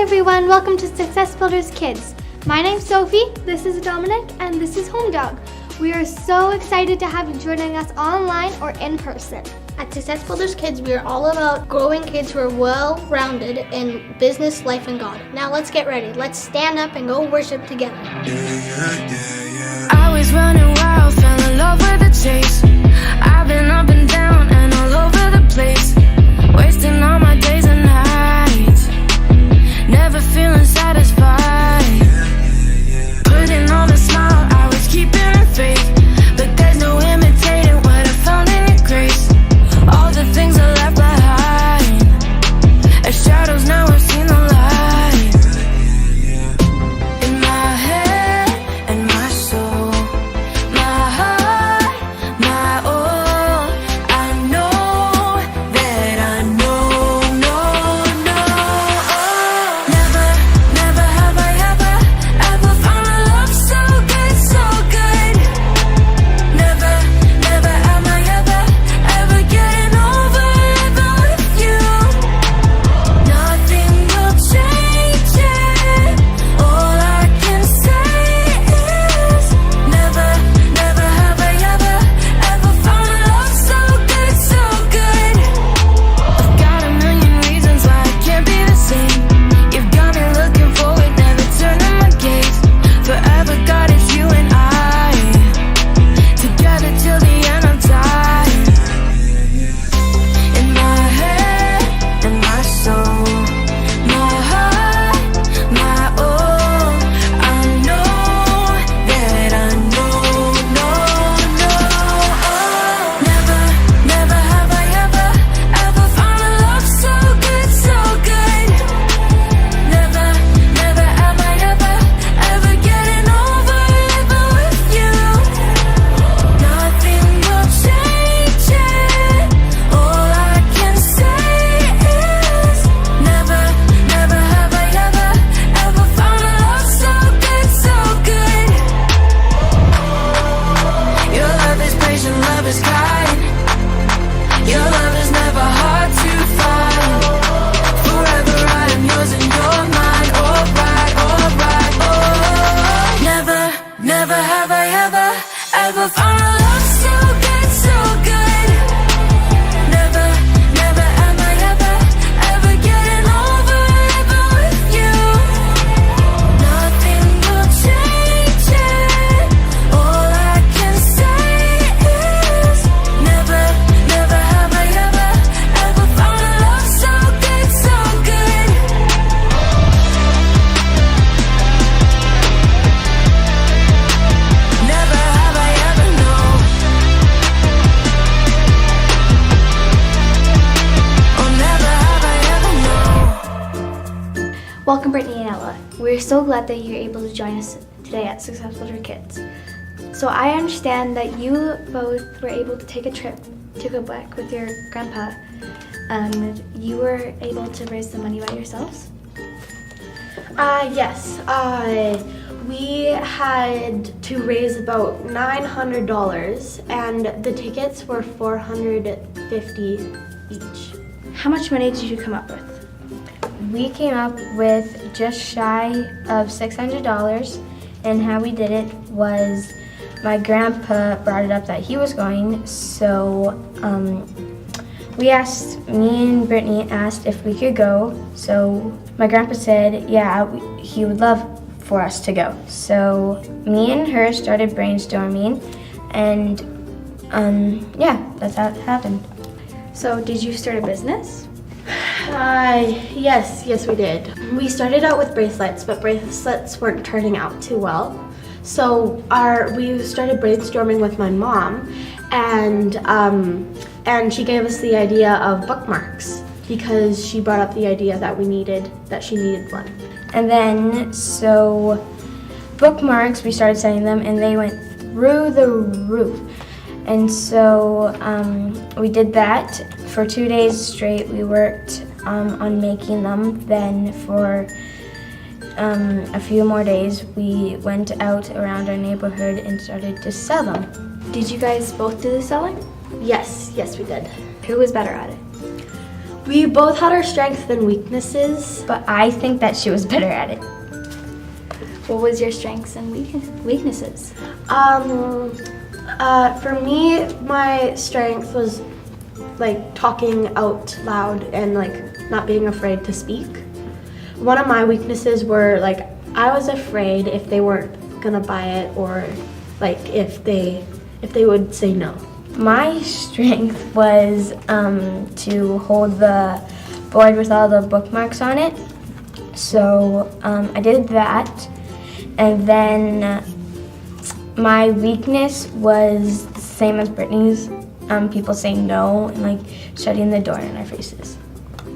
everyone, welcome to Success Builders Kids. My name's Sophie, this is Dominic, and this is Home Dog. We are so excited to have you joining us online or in person. At Success Builders Kids, we are all about growing kids who are well-rounded in business, life, and God. Now let's get ready. Let's stand up and go worship together. I was running wild, fell in love with the chase. I've been up and down and all over the place, wasting all my days and nights, never feeling satisfied. Putting on a smile, I was keeping a faith, but there's no imitating what I found in your grace. All the things I left behind as shadows, now I've seen the light. In my head and my soul, my heart, my all, I know that I know, never, never have I ever found a love so good, so good. Never, never am I ever getting over with you. Nothing will change it. All I can say is never, never have I ever found a love so good, so good. I've got a million reasons why I can't be the same. You've got me looking forward, never turning my gaze. Forever, God, it's you and I, together till the end of time. In my head and my soul, my heart, my all, I know that I know, never, never have I ever found a love so good, so good. Never, never am I ever getting over living with you. Nothing will change it. All I can say is never, never have I ever found a love so good, so good. Your love is patient, love is kind. Your love is never hard to find. Forever I am yours and you're mine. Alright, oh. Never, never have I ever found a love so good, so good. Never, never am I ever getting over living with you. Nothing will change it. All I can say is never, never have I ever found a love so good, so good. Never have I ever known. Oh, never have I ever known. Welcome, Brittany and Ella. We're so glad that you're able to join us today at Success Builder Kids. So I understand that you both were able to take a trip to Quebec with your grandpa. You were able to raise the money by yourselves? Yes. We had to raise about $900, and the tickets were $450 each. How much money did you come up with? We came up with just shy of $600, and how we did it was my grandpa brought it up that he was going, so me and Brittany asked if we could go, so my grandpa said yeah, he would love for us to go. So me and her started brainstorming, and that's how it happened. So did you start a business? Yes, we did. We started out with bracelets, but bracelets weren't turning out too well. So we started brainstorming with my mom, and she gave us the idea of bookmarks because she brought up the idea that she needed one. And then, so bookmarks, we started selling them, and they went through the roof. And so we did that for 2 days straight. We worked on making them. Then for a few more days, we went out around our neighborhood and started to sell them. Did you guys both do the selling? Yes, we did. Who was better at it? We both had our strengths and weaknesses. but I think that she was better at it. What was your strengths and weaknesses? For me, my strength was like talking out loud and like not being afraid to speak. One of my weaknesses were like I was afraid if they weren't gonna buy it or like if they would say no. My strength was to hold the board with all the bookmarks on it. So I did that. And then my weakness was the same as Brittany's. People saying no and like shutting the door in our faces.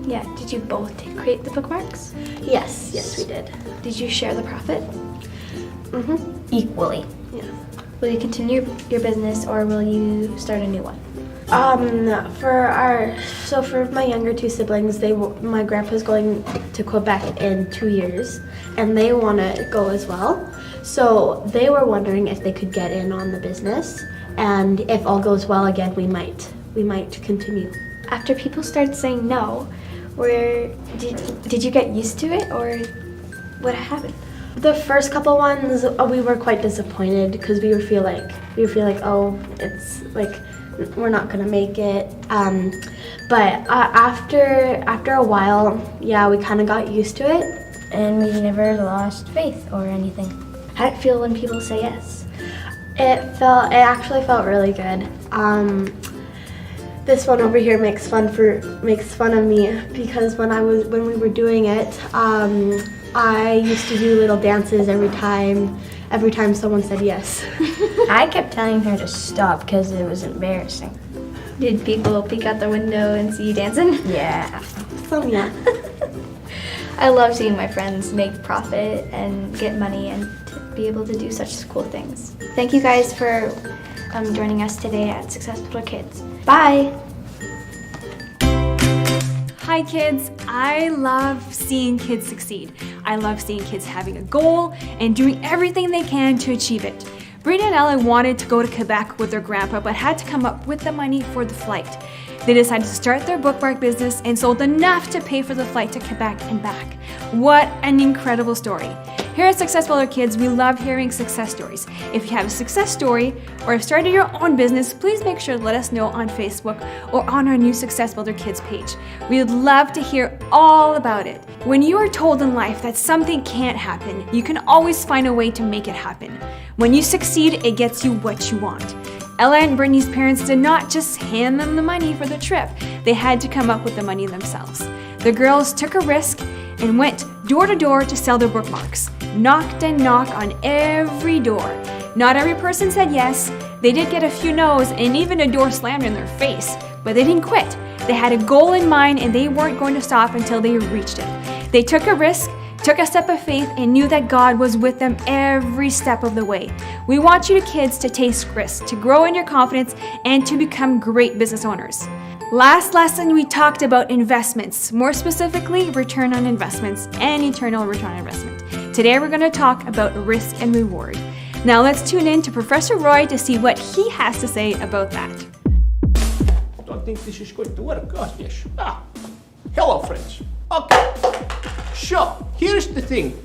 Yeah, did you both create the bookmarks? Yes, we did. Did you share the profit? Equally. Yeah. Will you continue your business or will you start a new one? For my younger two siblings, my grandpa's going to Quebec in 2 years, and they want to go as well. So they were wondering if they could get in on the business, and if all goes well again, we might continue. After people started saying no, did you get used to it or what happened? The first couple ones, we were quite disappointed because we feel like, oh, it's like we're not gonna make it. But after a while, yeah, we kind of got used to it. And we never lost faith or anything. How did it feel when people say yes? It actually felt really good. This one over here makes fun of me because when we were doing it, I used to do little dances every time someone said yes. I kept telling her to stop because it was embarrassing. Did people peek out the window and see you dancing? Yeah. So yeah. I love seeing my friends make profit and get money and to be able to do such cool things. Thank you guys for joining us today at Success Builder Kids. Bye! Hi kids, I love seeing kids succeed. I love seeing kids having a goal and doing everything they can to achieve it. Brina and Ella wanted to go to Quebec with their grandpa but had to come up with the money for the flight. They decided to start their bookmark business and sold enough to pay for the flight to Quebec and back. What an incredible story. Here at Success Builder Kids, we love hearing success stories. If you have a success story or have started your own business, please make sure to let us know on Facebook or on our new Success Builder Kids page. We would love to hear all about it. When you are told in life that something can't happen, you can always find a way to make it happen. When you succeed, it gets you what you want. Ella and Brittany's parents did not just hand them the money for the trip, they had to come up with the money themselves. The girls took a risk and went door to door to sell their bookmarks. Knocked and knocked on every door. Not every person said yes. They did get a few no's and even a door slammed in their face, but they didn't quit. They had a goal in mind and they weren't going to stop until they reached it. They took a risk, took a step of faith, and knew that God was with them every step of the way. We want you kids to taste risk, to grow in your confidence, and to become great business owners. Last lesson, we talked about investments, more specifically, return on investments and eternal return on investment. Today, we're going to talk about risk and reward. Now, let's tune in to Professor Roy to see what he has to say about that. Don't think this is going to work. Oh, yes. Hello, friends. Okay. So, here's the thing.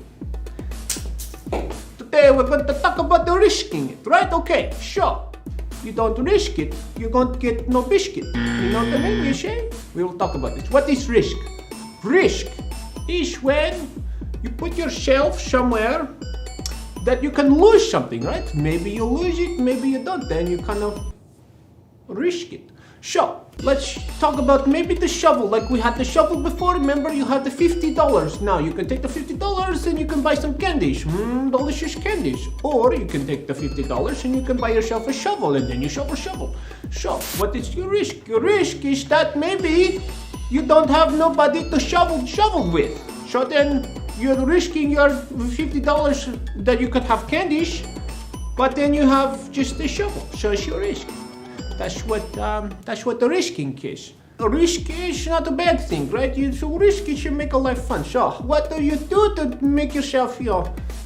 Today, we're going to talk about the risking it, right? Okay, so. You don't risk it, you don't get no biscuit. You know what I mean, you say? We will talk about this. What is risk? Risk is when you put yourself somewhere that you can lose something, right? Maybe you lose it, maybe you don't, then you kind of risk it. So, let's talk about maybe the shovel. Like we had the shovel before, remember you had the $50. Now you can take the $50 and you can buy some candies, delicious candies. Or you can take the $50 and you can buy yourself a shovel and then you shovel. So, what is your risk? Your risk is that maybe you don't have nobody to shovel with. So then you're risking your $50 that you could have candies, but then you have just a shovel. So it's your risk. That's what the risking is. A risk is not a bad thing, right? So risk is to make a life fun. So what do you do to make yourself,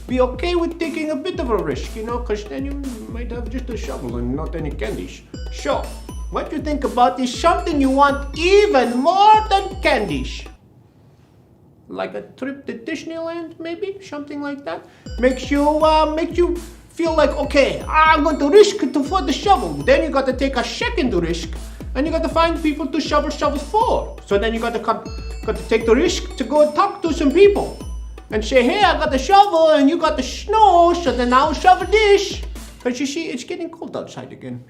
be okay with taking a bit of a risk, because then you might have just a shovel and not any candies. So what you think about is something you want even more than candies. Like a trip to Disneyland, maybe? Something like that. Makes you feel like, okay, I'm going to risk to for the shovel. Then you got to take a second risk, and you got to find people to shovel shovels for. So then you got to take the risk to go and talk to some people and say, hey, I got the shovel and you got the snow, so then I'll shovel this. Because you see, it's getting cold outside again.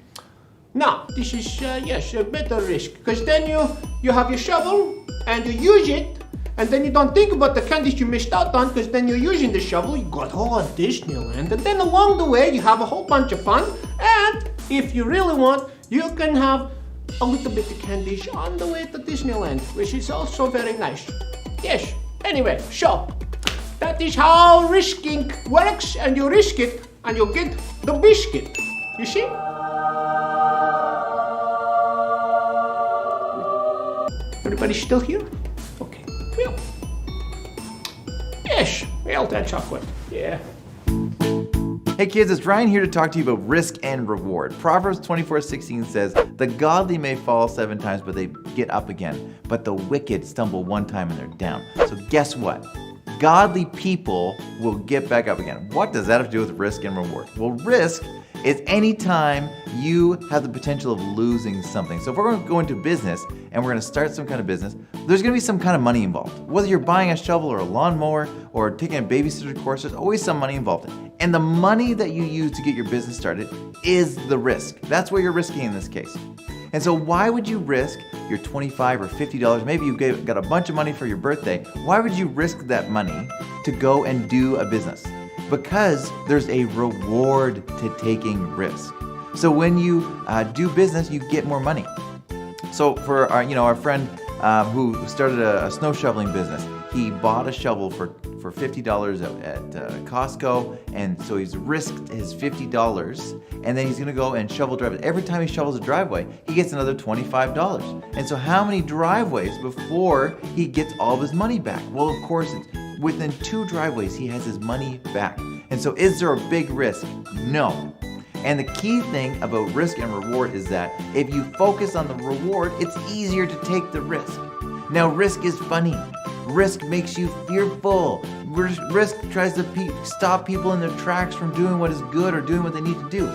Now, this is, yes, a better risk. Because then you have your shovel and you use it, and then you don't think about the candies you missed out on, because then you're using the shovel, you got all Disneyland, and then along the way you have a whole bunch of fun, and if you really want, you can have a little bit of candies on the way to Disneyland, which is also very nice. Yes, anyway, so that is how risking works, and you risk it, and you get the biscuit. You see? Everybody still here? Okay. Well, yes, well, that's awkward. Yeah. Hey kids, it's Ryan here to talk to you about risk and reward. Proverbs 24:16 says, the godly may fall 7 times, but they get up again. But the wicked stumble 1 time and they're down. So guess what? Godly people will get back up again. What does that have to do with risk and reward? Well, risk is any time you have the potential of losing something. So if we're going to go into business and we're going to start some kind of business, there's going to be some kind of money involved. Whether you're buying a shovel or a lawnmower or taking a babysitter course, there's always some money involved. And the money that you use to get your business started is the risk. That's what you're risking in this case. And so why would you risk your $25 or $50? Maybe you got a bunch of money for your birthday. Why would you risk that money to go and do a business? Because there's a reward to taking risk. So when you do business, you get more money. So for our friend who started a snow shoveling business, he bought a shovel for $50 at Costco, and so he's risked his $50, and then he's gonna go and shovel driveway. Every time he shovels a driveway, he gets another $25. And so how many driveways before he gets all of his money back? Well, of course, it's within 2 driveways, he has his money back. And so is there a big risk? No. And the key thing about risk and reward is that if you focus on the reward, it's easier to take the risk. Now, risk is funny. Risk makes you fearful. Risk tries to stop people in their tracks from doing what is good or doing what they need to do.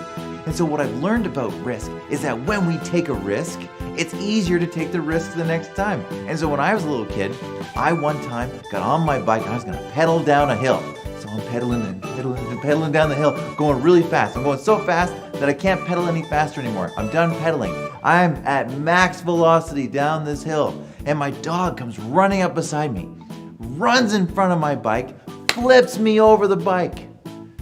And so what I've learned about risk is that when we take a risk, it's easier to take the risk the next time. And so when I was a little kid, I one time got on my bike and I was gonna pedal down a hill. So I'm pedaling down the hill, going really fast. I'm going so fast that I can't pedal any faster anymore. I'm done pedaling. I'm at max velocity down this hill. And my dog comes running up beside me, runs in front of my bike, flips me over the bike.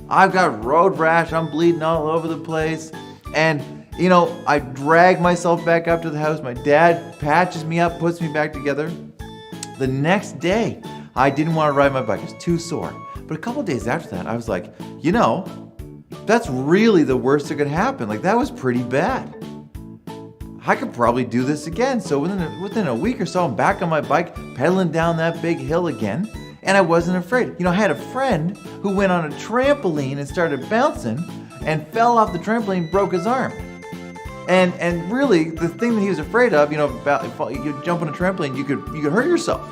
I've got road rash, I'm bleeding all over the place. And I drag myself back up to the house. My dad patches me up, puts me back together. The next day, I didn't want to ride my bike, I was too sore. But a couple days after that, I was like, that's really the worst that could happen. Like, that was pretty bad. I could probably do this again. So within a week or so, I'm back on my bike, pedaling down that big hill again, and I wasn't afraid. I had a friend who went on a trampoline and started bouncing and fell off the trampoline, broke his arm. And really, the thing that he was afraid of, about you jump on a trampoline, you could hurt yourself.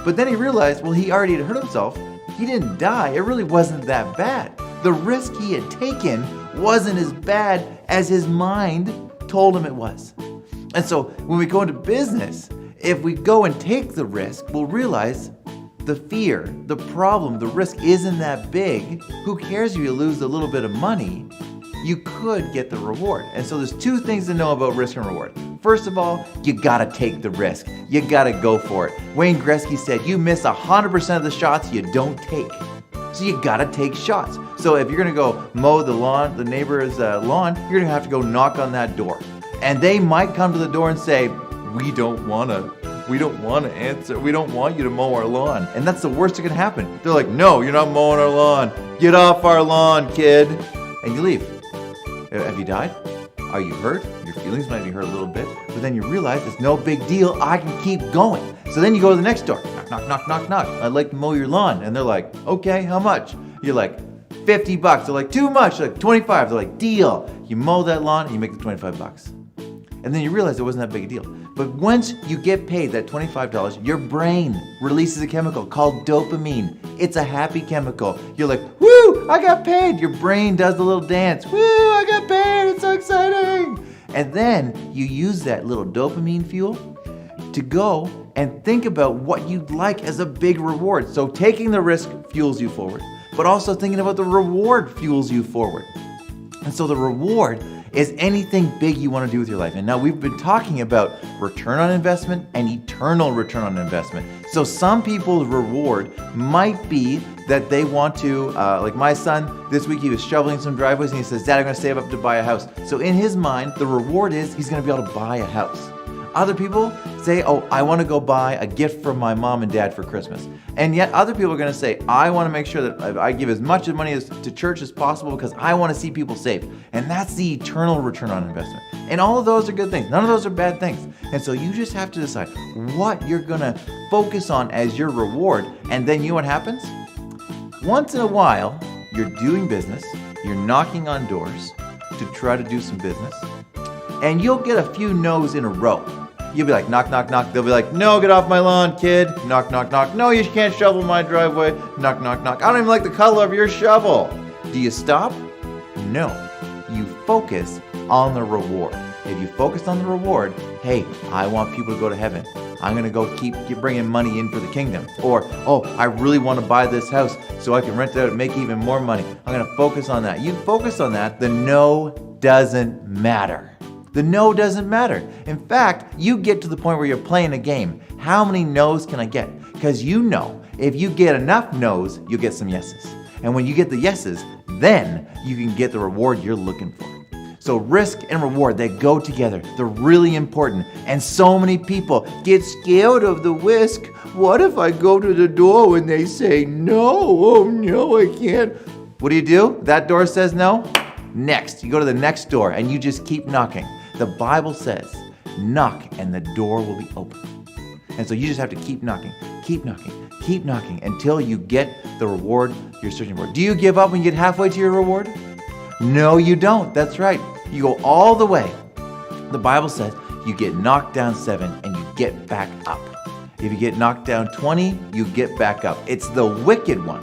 But then he realized, well, he already had hurt himself. He didn't die. It really wasn't that bad. The risk he had taken wasn't as bad as his mind told him it was. And so when we go into business, if we go and take the risk, we'll realize the fear, the problem, the risk isn't that big. Who cares if you lose a little bit of money? You could get the reward. And so there's 2 things to know about risk and reward. First of all, you gotta take the risk. You gotta go for it. Wayne Gretzky said, you miss 100% of the shots you don't take. So you gotta take shots. So if you're gonna go mow the neighbor's lawn, you're gonna have to go knock on that door. And they might come to the door and say, we don't want to answer. We don't want you to mow our lawn. And that's the worst that can happen. They're like, no, you're not mowing our lawn. Get off our lawn, kid. And you leave. Have you died? Are you hurt? Your feelings might be hurt a little bit, but then you realize it's no big deal. I can keep going. So then you go to the next door. Knock, knock, knock, knock, knock. I'd like to mow your lawn. And they're like, okay, how much? You're like, $50. They're like, too much. They're like, $25. They're like, deal. You mow that lawn and you make the $25. And then you realize it wasn't that big a deal. But once you get paid that $25, your brain releases a chemical called dopamine. It's a happy chemical. You're like, woo, I got paid. Your brain does the little dance. Woo, I got paid. It's so exciting. And then you use that little dopamine fuel to go and think about what you'd like as a big reward. So taking the risk fuels you forward, but also thinking about the reward fuels you forward. And so the reward is anything big you want to do with your life. And now we've been talking about return on investment and eternal return on investment. So some people's reward might be that they want to, like my son, this week he was shoveling some driveways and he says, Dad, I'm going to save up to buy a house. So in his mind, the reward is he's going to be able to buy a house. Other people say, oh, I want to go buy a gift from my mom and dad for Christmas. And yet other people are going to say, I want to make sure that I give as much money to church as possible because I want to see people saved. And that's the eternal return on investment. And all of those are good things. None of those are bad things. And so you just have to decide what you're going to focus on as your reward. And then you know what happens? Once in a while, you're doing business, you're knocking on doors to try to do some business, and you'll get a few no's in a row. You'll be like, knock, knock, knock. They'll be like, no, get off my lawn, kid. Knock, knock, knock. No, you can't shovel my driveway. Knock, knock, knock. I don't even like the color of your shovel. Do you stop? No. You focus on the reward. If you focus on the reward, hey, I want people to go to heaven. I'm going to go keep bringing money in for the kingdom. Or, oh, I really want to buy this house so I can rent it out and make even more money. I'm going to focus on that. You focus on that, the no doesn't matter. The no doesn't matter. In fact, you get to the point where you're playing a game. How many no's can I get? Because you know, if you get enough no's, you'll get some yeses. And when you get the yeses, then you can get the reward you're looking for. So risk and reward, they go together. They're really important. And so many people get scared of the risk. What if I go to the door when they say no? Oh no, I can't. What do? That door says no? Next, you go to the next door and you just keep knocking. The Bible says, knock and the door will be open. And so you just have to keep knocking, keep knocking, keep knocking until you get the reward you're searching for. Do you give up when you get halfway to your reward? No, you don't. That's right. You go all the way. The Bible says you get knocked down 7 and you get back up. If you get knocked down 20, you get back up. It's the wicked one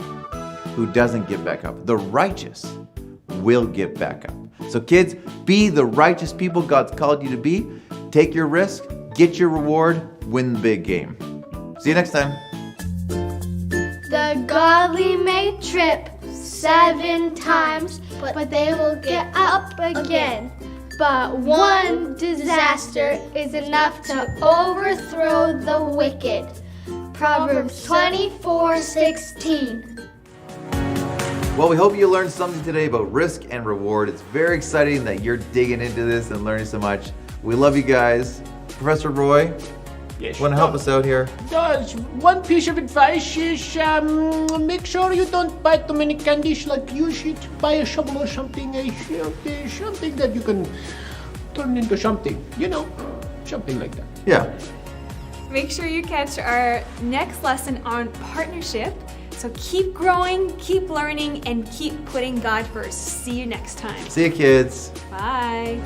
who doesn't get back up. The righteous will get back up. So kids, be the righteous people God's called you to be. Take your risk, get your reward, win the big game. See you next time. The godly may trip 7 times, but they will get up again. But one disaster is enough to overthrow the wicked. Proverbs 24:16. Well, we hope you learned something today about risk and reward. It's very exciting that you're digging into this and learning so much. We love you guys. Professor Roy, Yes. want to help us out here? Does one piece of advice is make sure you don't buy too many candies. Like you should buy a shovel or something, something that you can turn into something. You know, something like that. Yeah. Make sure you catch our next lesson on partnership. So keep growing, keep learning, and keep putting God first. See you next time. See you, kids. Bye.